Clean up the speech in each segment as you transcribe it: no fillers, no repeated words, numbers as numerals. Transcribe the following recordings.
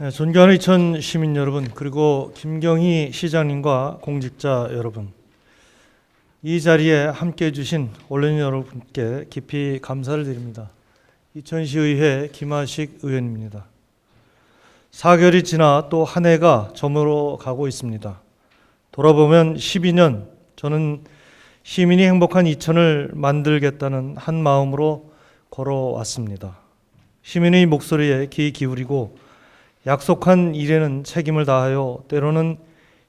존경하는 이천 시민 여러분, 그리고 김경희 시장님과 공직자 여러분, 이 자리에 함께해 주신 언론인 여러분께 깊이 감사를 드립니다. 이천시의회 김하식 의원입니다. 4개월이 지나 또 한 해가 저물어 가고 있습니다. 돌아보면 12년, 저는 시민이 행복한 이천을 만들겠다는 한 마음으로 걸어왔습니다. 시민의 목소리에 귀 기울이고 약속한 일에는 책임을 다하여 때로는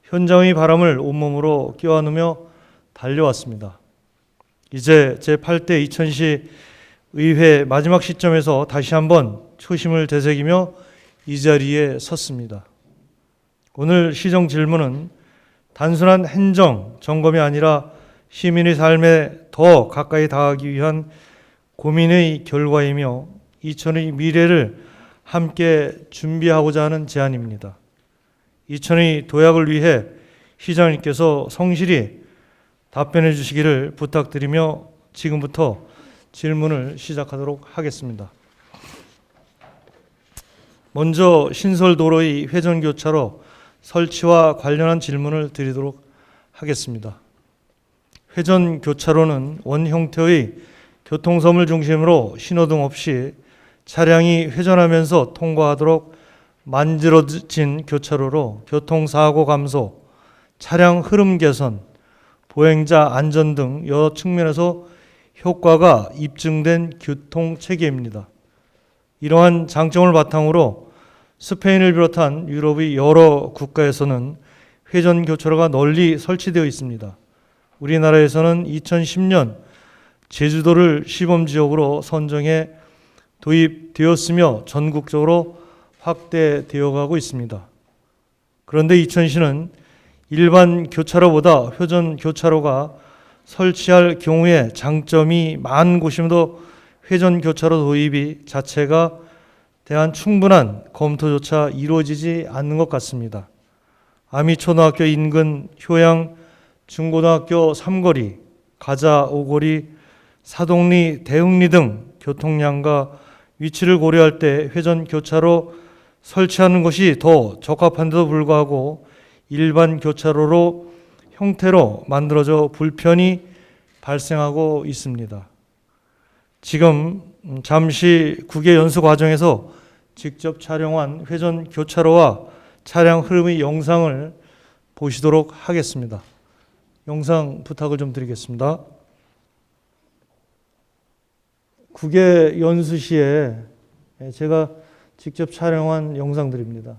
현장의 바람을 온몸으로 껴안으며 달려왔습니다. 이제 제8대 이천시 의회 마지막 시점에서 다시 한번 초심을 되새기며 이 자리에 섰습니다. 오늘 시정 질문은 단순한 행정, 점검이 아니라 시민의 삶에 더 가까이 다가가기 위한 고민의 결과이며 이천의 미래를 함께 준비하고자 하는 제안입니다. 이천의 도약을 위해 시장님께서 성실히 답변해 주시기를 부탁드리며 지금부터 질문을 시작하도록 하겠습니다. 먼저 신설도로의 회전교차로 설치와 관련한 질문을 드리도록 하겠습니다. 회전교차로는 원 형태의 교통섬을 중심으로 신호등 없이 차량이 회전하면서 통과하도록 만들어진 교차로로 교통사고 감소, 차량 흐름 개선, 보행자 안전 등 여러 측면에서 효과가 입증된 교통체계입니다. 이러한 장점을 바탕으로 스페인을 비롯한 유럽의 여러 국가에서는 회전교차로가 널리 설치되어 있습니다. 우리나라에서는 2010년 제주도를 시범지역으로 선정해 도입되었으며 전국적으로 확대되어 가고 있습니다. 그런데 이천시는 일반 교차로보다 회전교차로가 설치할 경우에 장점이 많은 곳임에도 회전교차로 도입이 자체가 대한 충분한 검토조차 이루어지지 않는 것 같습니다. 아미초등학교 인근 효양 중고등학교 3거리, 가자 5거리, 사동리, 대흥리 등 교통량과 위치를 고려할 때 회전교차로 설치하는 것이 더 적합한데도 불구하고 일반 교차로로 형태로 만들어져 불편이 발생하고 있습니다. 지금 잠시 국외 연수 과정에서 직접 촬영한 회전교차로와 차량 흐름의 영상을 보시도록 하겠습니다. 영상 부탁을 좀 드리겠습니다. 국외 연수 시에 제가 직접 촬영한 영상들입니다.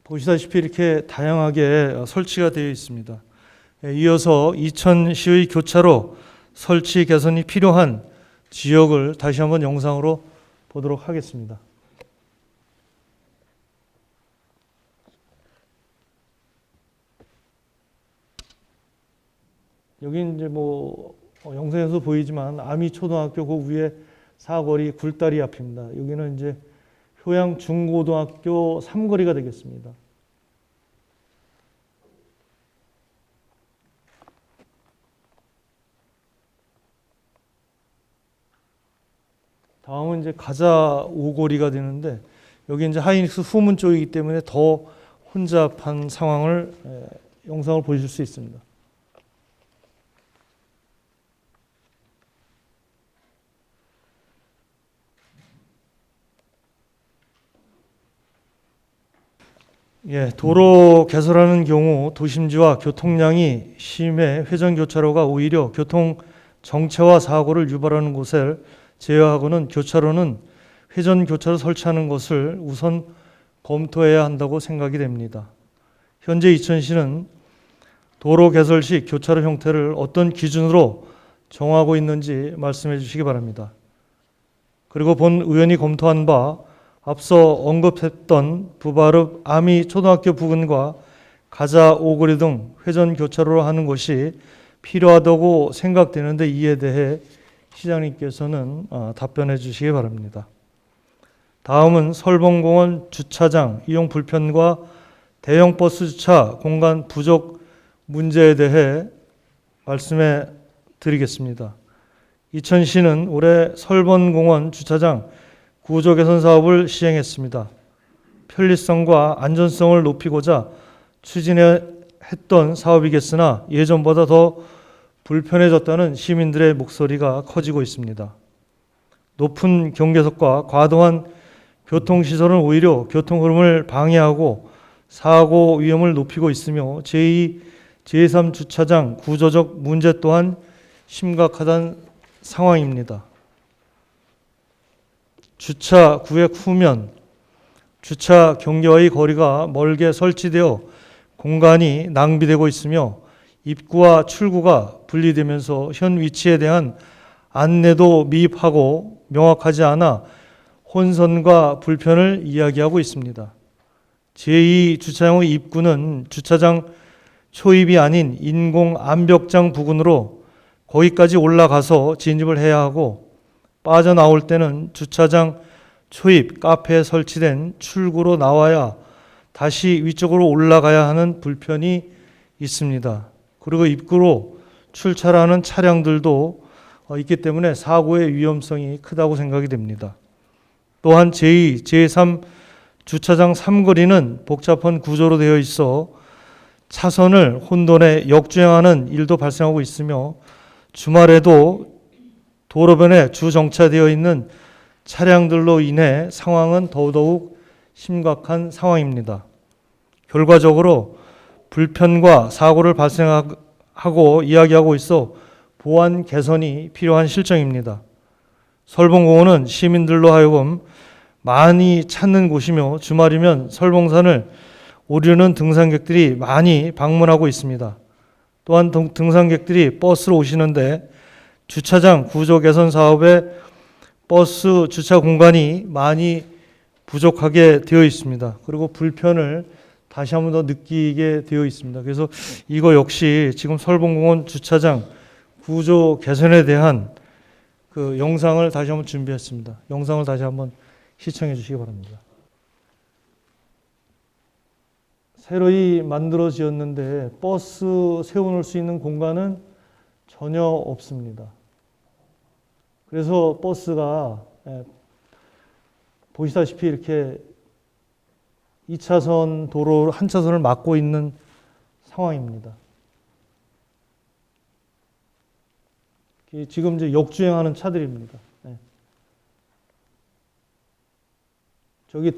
보시다시피 이렇게 다양하게 설치가 되어 있습니다. 이어서 이천시의 교차로 설치 개선이 필요한 지역을 다시 한번 영상으로 보도록 하겠습니다. 여기 이제 영상에서 보이지만 아미초등학교 그 위에 사거리 굴다리 앞입니다. 여기는 이제 효양 중고등학교 3거리가 되겠습니다. 다음은 이제 가자 5거리가 되는데 여기 이제 하이닉스 후문 쪽이기 때문에 더 혼잡한 상황을 영상을 보실 수 있습니다. 도로 개설하는 경우 도심지와 교통량이 심해 회전교차로가 오히려 교통 정체와 사고를 유발하는 곳을 제어하고는 교차로는 회전교차로 설치하는 것을 우선 검토해야 한다고 생각이 됩니다. 현재 이천시는 도로 개설 시 교차로 형태를 어떤 기준으로 정하고 있는지 말씀해 주시기 바랍니다. 그리고 본 의원이 검토한 바 앞서 언급했던 부바릅 아미 초등학교 부근과 가자 오거리 등 회전교차로로 하는 것이 필요하다고 생각되는데 이에 대해 시장님께서는 답변해 주시기 바랍니다. 다음은 설봉공원 주차장 이용 불편과 대형 버스 주차 공간 부족 문제에 대해 말씀해 드리겠습니다. 이천시는 올해 설번공원 주차장 구조 개선 사업을 시행했습니다. 편리성과 안전성을 높이고자 추진했던 사업이겠으나 예전보다 더 불편해졌다는 시민들의 목소리가 커지고 있습니다. 높은 경계석과 과도한 교통시설은 오히려 교통 흐름을 방해하고 사고 위험을 높이고 있으며 제2, 제3 주차장 구조적 문제 또한 심각하다는 상황입니다. 주차 구역 후면 주차 경계와의 거리가 멀게 설치되어 공간이 낭비되고 있으며 입구와 출구가 분리되면서 현 위치에 대한 안내도 미흡하고 명확하지 않아 혼선과 불편을 이야기하고 있습니다. 제2 주차장의 입구는 주차장 초입이 아닌 인공 암벽장 부근으로 거기까지 올라가서 진입을 해야 하고 빠져나올 때는 주차장 초입 카페에 설치된 출구로 나와야 다시 위쪽으로 올라가야 하는 불편이 있습니다. 그리고 입구로 출찰하는 차량들도 있기 때문에 사고의 위험성이 크다고 생각이 됩니다. 또한 제2, 제3 주차장 삼거리는 복잡한 구조로 되어 있어 차선을 혼돈해 역주행하는 일도 발생하고 있으며 주말에도 도로변에 주정차되어 있는 차량들로 인해 상황은 더더욱 심각한 상황입니다. 결과적으로 불편과 사고를 발생하고 이야기하고 있어 보안 개선이 필요한 실정입니다. 설봉공원은 시민들로 하여금 많이 찾는 곳이며 주말이면 설봉산을 오르는 등산객들이 많이 방문하고 있습니다. 또한 등산객들이 버스로 오시는데 주차장 구조 개선 사업에 버스 주차 공간이 많이 부족하게 되어 있습니다. 그리고 불편을 다시 한 번 더 느끼게 되어 있습니다. 그래서 이거 역시 지금 설봉공원 주차장 구조 개선에 대한 그 영상을 다시 한번 준비했습니다. 영상을 다시 한번 시청해 주시기 바랍니다. 새로이 만들어지었는데 버스 세워놓을 수 있는 공간은 전혀 없습니다. 그래서 버스가 보시다시피 이렇게 2차선 도로 한 차선을 막고 있는 상황입니다. 지금 이제 역주행하는 차들입니다. 저기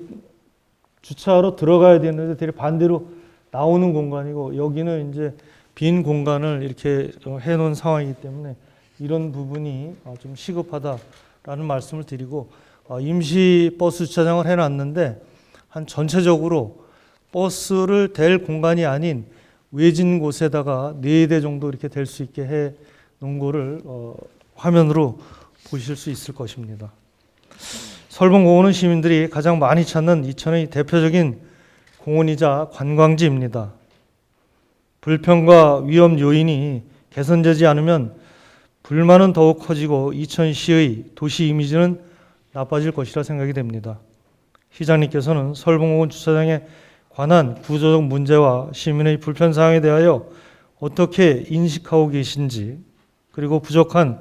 주차로 들어가야 되는데 되게 반대로 나오는 공간이고 여기는 이제 빈 공간을 이렇게 해놓은 상황이기 때문에 이런 부분이 좀 시급하다라는 말씀을 드리고 임시 버스 주차장을 해놨는데 한 전체적으로 버스를 댈 공간이 아닌 외진 곳에다가 4대 정도 이렇게 될 수 있게 해 놓은 거를 화면으로 보실 수 있을 것입니다. 설봉공원은 시민들이 가장 많이 찾는 이천의 대표적인 공원이자 관광지입니다. 불편과 위험 요인이 개선되지 않으면 불만은 더욱 커지고 이천시의 도시 이미지는 나빠질 것이라 생각이 됩니다. 시장님께서는 설봉공원 주차장에 관한 구조적 문제와 시민의 불편 사항에 대하여 어떻게 인식하고 계신지, 그리고 부족한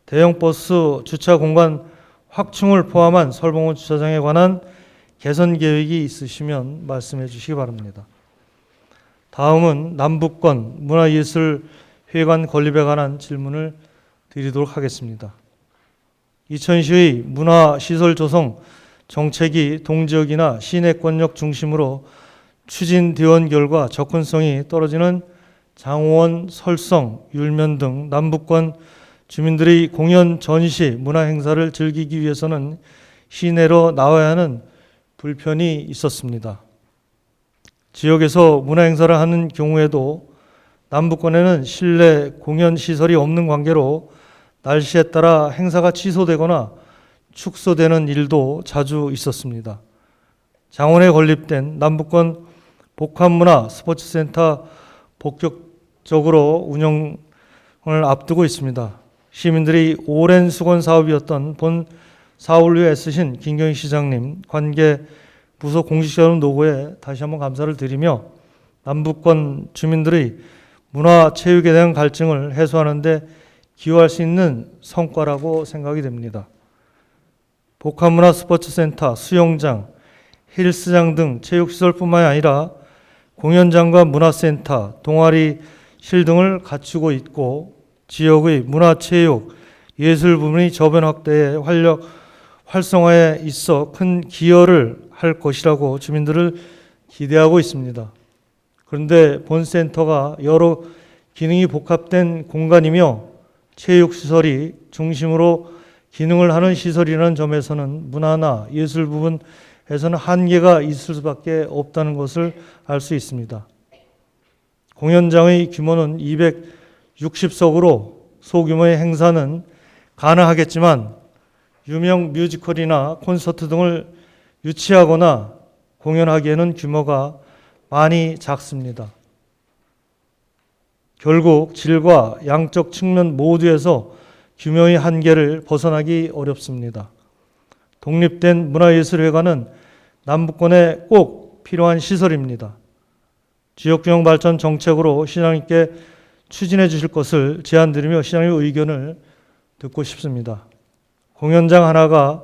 대형 버스 주차 공간 확충을 포함한 설봉공원 주차장에 관한 개선 계획이 있으시면 말씀해 주시기 바랍니다. 다음은 남북권 문화예술회관 건립에 관한 질문을 드리도록 하겠습니다. 이천시의 문화시설 조성 정책이 동지역이나 시내권역 중심으로 추진되온 결과 접근성이 떨어지는 장원, 설성, 율면 등 남북권 주민들의 공연, 전시, 문화 행사를 즐기기 위해서는 시내로 나와야 하는 불편이 있었습니다. 지역에서 문화 행사를 하는 경우에도 남북권에는 실내 공연 시설이 없는 관계로 날씨에 따라 행사가 취소되거나 축소되는 일도 자주 있었습니다. 장원에 건립된 남북권 복합문화 스포츠센터 본격적으로 운영을 앞두고 있습니다. 시민들이 오랜 수건 사업이었던 본 사업을 위해 애쓰신 김경희 시장님, 관계 부서 공식적인 노고에 다시 한번 감사를 드리며 남북권 주민들의 문화 체육에 대한 갈증을 해소하는 데 기여할 수 있는 성과라고 생각이 됩니다. 복합문화 스포츠센터, 수영장, 헬스장 등 체육시설뿐만이 아니라 공연장과 문화센터, 동아리실 등을 갖추고 있고 지역의 문화체육, 예술 부문의 저변 확대에 활성화에 있어 큰 기여를 할 것이라고 주민들을 기대하고 있습니다. 그런데 본 센터가 여러 기능이 복합된 공간이며 체육시설이 중심으로 기능을 하는 시설이라는 점에서는 문화나 예술 부분에서는 한계가 있을 수밖에 없다는 것을 알 수 있습니다. 공연장의 규모는 260석으로 소규모의 행사는 가능하겠지만 유명 뮤지컬이나 콘서트 등을 유치하거나 공연하기에는 규모가 많이 작습니다. 결국 질과 양적 측면 모두에서 규모의 한계를 벗어나기 어렵습니다. 독립된 문화예술회관은 남북권에 꼭 필요한 시설입니다. 지역균형 발전 정책으로 시장님께 추진해 주실 것을 제안드리며 시장님의 의견을 듣고 싶습니다. 공연장 하나가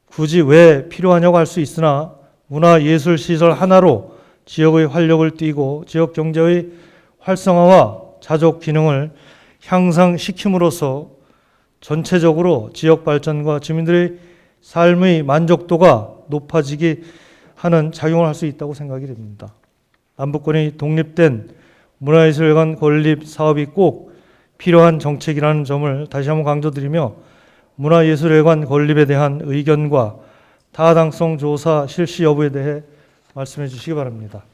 굳이 왜 필요하냐고 할 수 있으나 문화예술시설 하나로 지역의 활력을 띠고 지역 경제의 활성화와 자족 기능을 향상시킴으로써 전체적으로 지역 발전과 주민들의 삶의 만족도가 높아지게 하는 작용을 할 수 있다고 생각이 됩니다. 남북권이 독립된 문화예술관 건립 사업이 꼭 필요한 정책이라는 점을 다시 한번 강조드리며 문화예술회관 건립에 대한 의견과 타당성 조사 실시 여부에 대해 말씀해 주시기 바랍니다.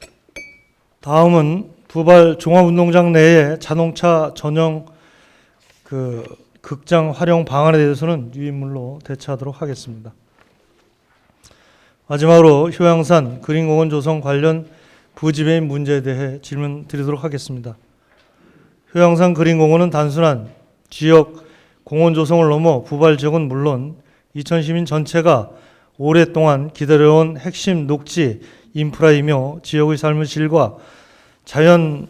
다음은 부발 종합운동장 내에 자동차 전용 극장 활용 방안에 대해서는 유인물로 대처하도록 하겠습니다. 마지막으로 효양산 그린공원 조성 관련 부지 매입 문제에 대해 질문 드리도록 하겠습니다. 효양산 그린공원은 단순한 지역 공원 조성을 넘어 부발 지역은 물론 이천 시민 전체가 오랫동안 기다려온 핵심 녹지 인프라이며 지역의 삶의 질과 자연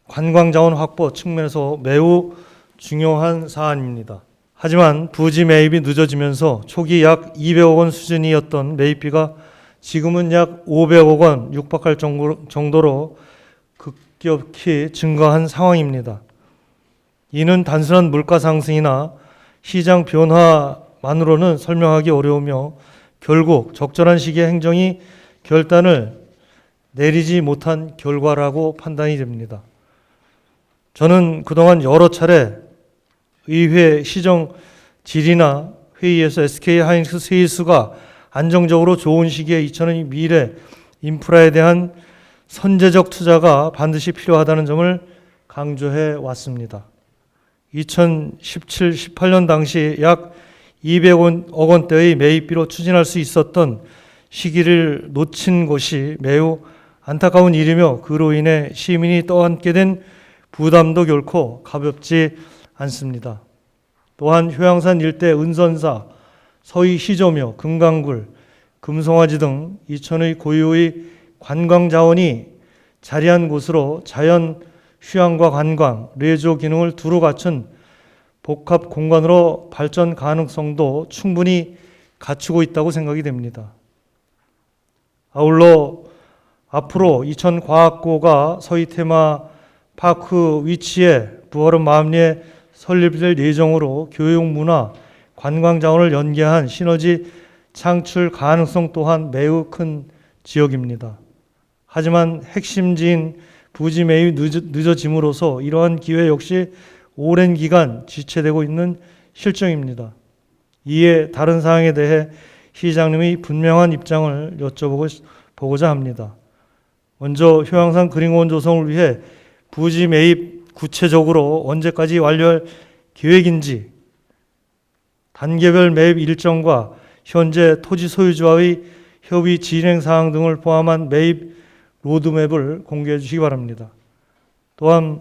관광 자원 확보 측면에서 매우 중요한 사안입니다. 하지만 부지 매입이 늦어지면서 초기 약 200억 원 수준이었던 매입비가 지금은 약 500억 원 육박할 정도로 급격히 증가한 상황입니다. 이는 단순한 물가 상승이나 시장 변화만으로는 설명하기 어려우며 결국 적절한 시기에 행정이 결단을 내리지 못한 결과라고 판단이 됩니다. 저는 그동안 여러 차례 의회 시정 질의나 회의에서 SK하이닉스 세이수가 안정적으로 좋은 시기에 이천의 미래 인프라에 대한 선제적 투자가 반드시 필요하다는 점을 강조해 왔습니다. 2017, 18년 당시 약 200억 원대의 매입비로 추진할 수 있었던 시기를 놓친 것이 매우 안타까운 일이며 그로 인해 시민이 떠안게 된 부담도 결코 가볍지 않습니다. 또한 효양산 일대 은선사, 서희 시조며 금강굴, 금송아지 등 이천의 고유의 관광 자원이 자리한 곳으로 자연 휴양과 관광, 레저 기능을 두루 갖춘 복합 공간으로 발전 가능성도 충분히 갖추고 있다고 생각이 됩니다. 아울러 앞으로 이천과학고가 서희 테마파크 위치에 부활은 마음리에 설립될 예정으로 교육, 문화, 관광 자원을 연계한 시너지 창출 가능성 또한 매우 큰 지역입니다. 하지만 핵심지인 부지 매입이 늦어짐으로써 이러한 기회 역시 오랜 기간 지체되고 있는 실정입니다. 이에 다른 사항에 대해 시장님의 분명한 입장을 여쭤보고자 합니다. 먼저 효양산 그린공원 조성을 위해 부지 매입 구체적으로 언제까지 완료할 계획인지, 단계별 매입 일정과 현재 토지 소유주와의 협의 진행 사항 등을 포함한 매입 로드맵을 공개해 주시기 바랍니다. 또한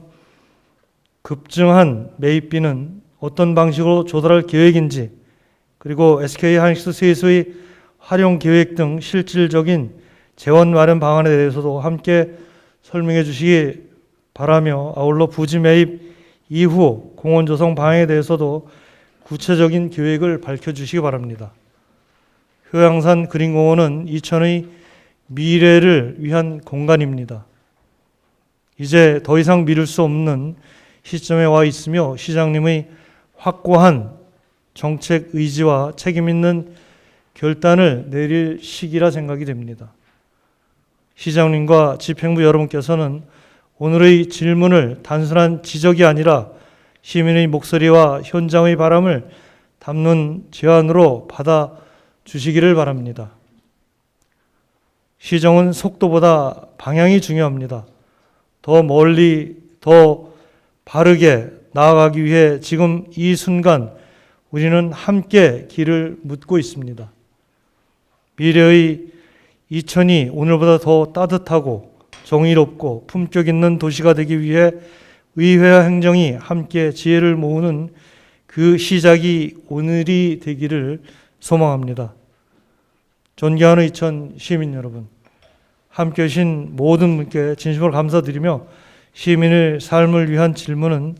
급증한 매입비는 어떤 방식으로 조달할 계획인지, 그리고 SK하이닉스 세수의 활용 계획 등 실질적인 재원 마련 방안에 대해서도 함께 설명해 주시기 바라며, 아울러 부지 매입 이후 공원 조성 방향에 대해서도 구체적인 계획을 밝혀주시기 바랍니다. 효양산 그린공원은 이천의 미래를 위한 공간입니다. 이제 더 이상 미룰 수 없는 시점에 와 있으며 시장님의 확고한 정책 의지와 책임 있는 결단을 내릴 시기라 생각이 됩니다. 시장님과 집행부 여러분께서는 오늘의 질문을 단순한 지적이 아니라 시민의 목소리와 현장의 바람을 담는 제안으로 받아주시기를 바랍니다. 시정은 속도보다 방향이 중요합니다. 더 멀리, 더 바르게 나아가기 위해 지금 이 순간 우리는 함께 길을 묻고 있습니다. 미래의 이천이 오늘보다 더 따뜻하고 정의롭고 품격 있는 도시가 되기 위해 의회와 행정이 함께 지혜를 모으는 그 시작이 오늘이 되기를 소망합니다. 존경하는 이천 시민 여러분, 함께 하신 모든 분께 진심으로 감사드리며 시민의 삶을 위한 질문은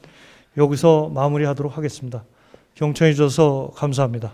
여기서 마무리하도록 하겠습니다. 경청해 주셔서 감사합니다.